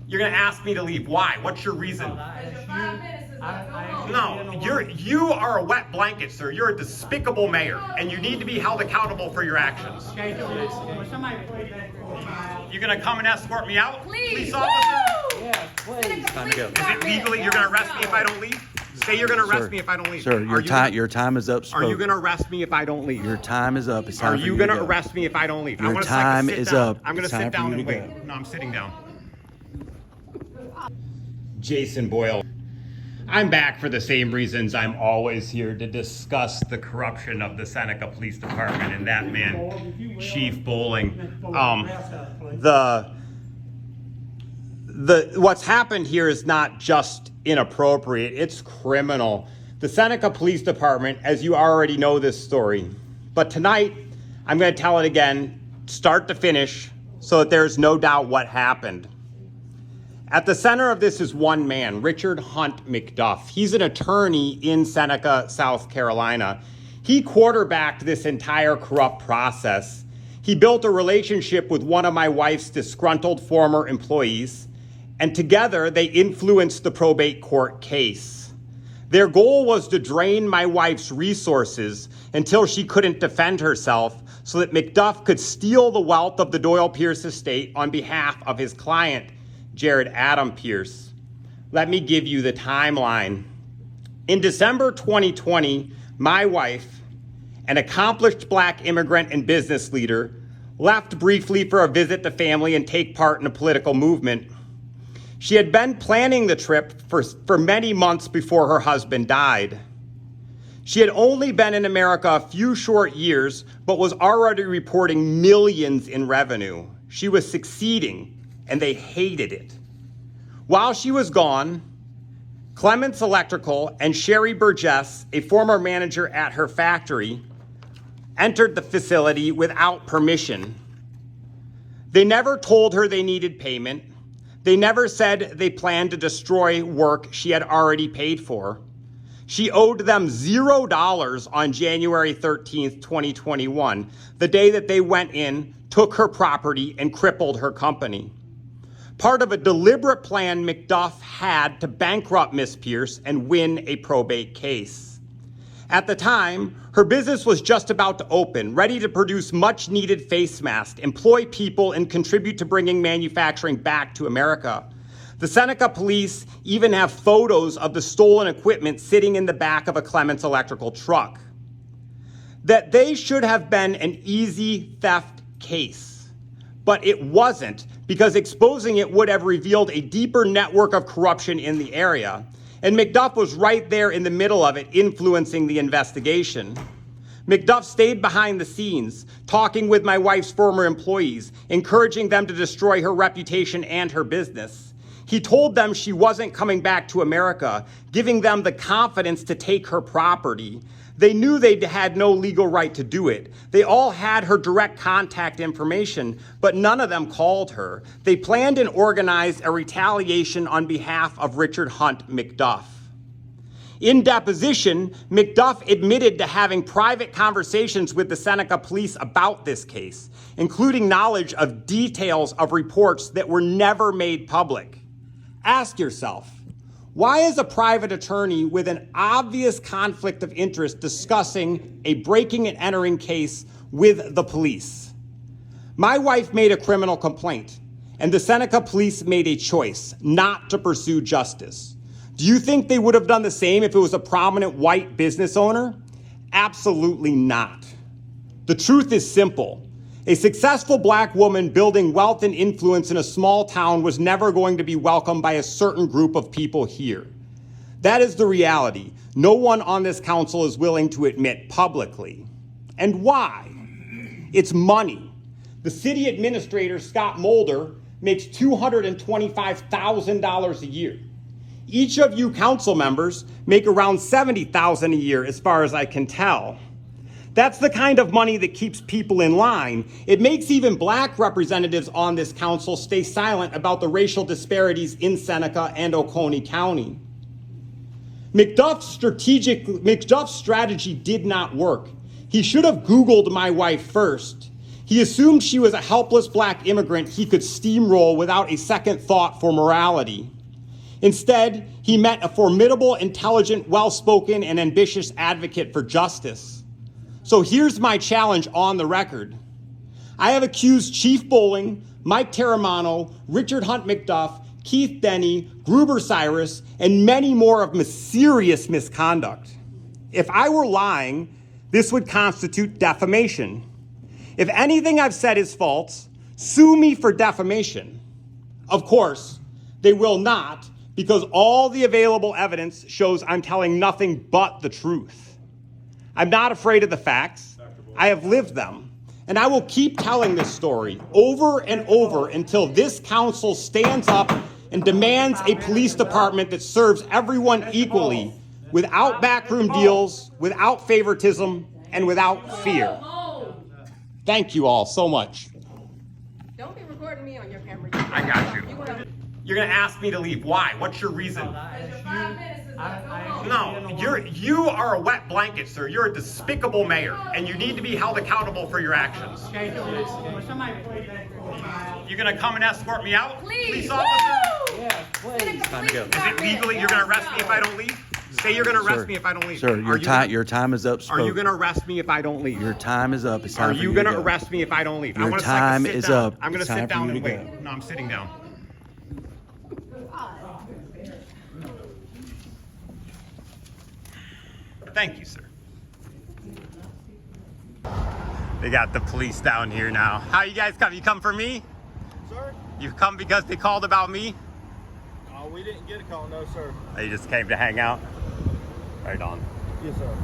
You're gonna ask me to leave. Why? What's your reason? No, you are a wet blanket, sir. You're a despicable mayor, and you need to be held accountable for your actions. You're gonna come and escort me out, police officer? Yeah, please. Time to go. Is it legally you're gonna arrest me if I don't leave? Say you're gonna arrest me if I don't leave. Sir, your time is up. Are you gonna arrest me if I don't leave? Your time is up. It's time Are for you to gonna go. arrest me if I don't leave? Your time is up. I'm gonna It's time sit for down you and to wait. go. No, I'm sitting down. Jason Boyle. I'm back for the same reasons I'm always here, to discuss the corruption of the Seneca Police Department and that man, Chief Bowling. What's happened here is not just inappropriate, it's criminal. The Seneca Police Department, as you already know this story, but tonight I'm going to tell it again, start to finish, so that there's no doubt what happened. At the center of this is one man, Richard Hunt McDuff. He's an attorney in Seneca, South Carolina. He quarterbacked this entire corrupt process. He built a relationship with one of my wife's disgruntled former employees, and together they influenced the probate court case. Their goal was to drain my wife's resources until she couldn't defend herself, so that McDuff could steal the wealth of the Doyle Pierce estate on behalf of his client, Jared Adam Pierce. Let me give you the timeline. In December 2020, my wife, an accomplished Black immigrant and business leader, left briefly for a visit to family and take part in a political movement. She had been planning the trip for many months before her husband died. She had only been in America a few short years, but was already reporting millions in revenue. She was succeeding, and they hated it. While she was gone, Clements Electrical and Sherry Burgess, a former manager at her factory, entered the facility without permission. They never told her they needed payment. They never said they planned to destroy work she had already paid for. She owed them $0 on January 13th, 2021, the day that they went in, took her property, and crippled her company. Part of a deliberate plan McDuff had to bankrupt Miss Pierce and win a probate case. At the time, her business was just about to open, ready to produce much-needed face masks, employ people, and contribute to bringing manufacturing back to America. The Seneca police even have photos of the stolen equipment sitting in the back of a Clements Electrical truck. That they should have been an easy theft case, but it wasn't, because exposing it would have revealed a deeper network of corruption in the area. And McDuff was right there in the middle of it, influencing the investigation. McDuff stayed behind the scenes, talking with my wife's former employees, encouraging them to destroy her reputation and her business. He told them she wasn't coming back to America, giving them the confidence to take her property. They knew they had no legal right to do it. They all had her direct contact information, but none of them called her. They planned and organized a retaliation on behalf of Richard Hunt McDuff. In deposition, McDuff admitted to having private conversations with the Seneca police about this case, including knowledge of details of reports that were never made public. Ask yourself, why is a private attorney with an obvious conflict of interest discussing a breaking and entering case with the police? My wife made a criminal complaint, and the Seneca police made a choice not to pursue justice. Do you think they would have done the same if it was a prominent white business owner? Absolutely not. The truth is simple. A successful Black woman building wealth and influence in a small town was never going to be welcomed by a certain group of people here. That is the reality. No one on this council is willing to admit publicly. And why? It's money. The city administrator, Scott Mulder, makes $225,000 a year. Each of you council members make around $70,000 a year, as far as I can tell. That's the kind of money that keeps people in line. It makes even Black representatives on this council stay silent about the racial disparities in Seneca and Oconee County. McDuff's strategy did not work. He should have Googled my wife first. He assumed she was a helpless black immigrant he could steamroll without a second thought for morality. Instead, he met a formidable, intelligent, well-spoken, and ambitious advocate for justice. So here's my challenge on the record. I have accused Chief Bowling, Mike Terramano, Richard Hunt McDuff, Keith Denny, Gruber Cyrus, and many more of serious misconduct. If I were lying, this would constitute defamation. If anything I've said is false, sue me for defamation. Of course, they will not, because all the available evidence shows I'm telling nothing but the truth. I'm not afraid of the facts. I have lived them. And I will keep telling this story over and over until this council stands up and demands a police department that serves everyone equally, without backroom deals, without favoritism, and without fear. Thank you all so much. Don't be recording me on your camera. I got you. You're gonna ask me to leave. Why? What's your reason? No, you are a wet blanket, sir. You're a despicable mayor, and you need to be held accountable for your actions. You're gonna come and escort me out, police officer? Yeah, please. Time to go. Is it legally you're gonna arrest me if I don't leave? Say you're gonna arrest me if I don't leave. Sir, your time is up. Are you gonna arrest me if I don't leave? Your time is up. It's time Are for you to gonna go. arrest me if I don't leave? Your I want time to sit is down. up. I'm gonna It's time sit for down you and to wait. go. No, I'm sitting down. Thank you, sir. They got the police down here now. How you guys come? You come for me? Sir? You come because they called about me? We didn't get a call, no, sir. They just came to hang out? Right on. Yes, sir.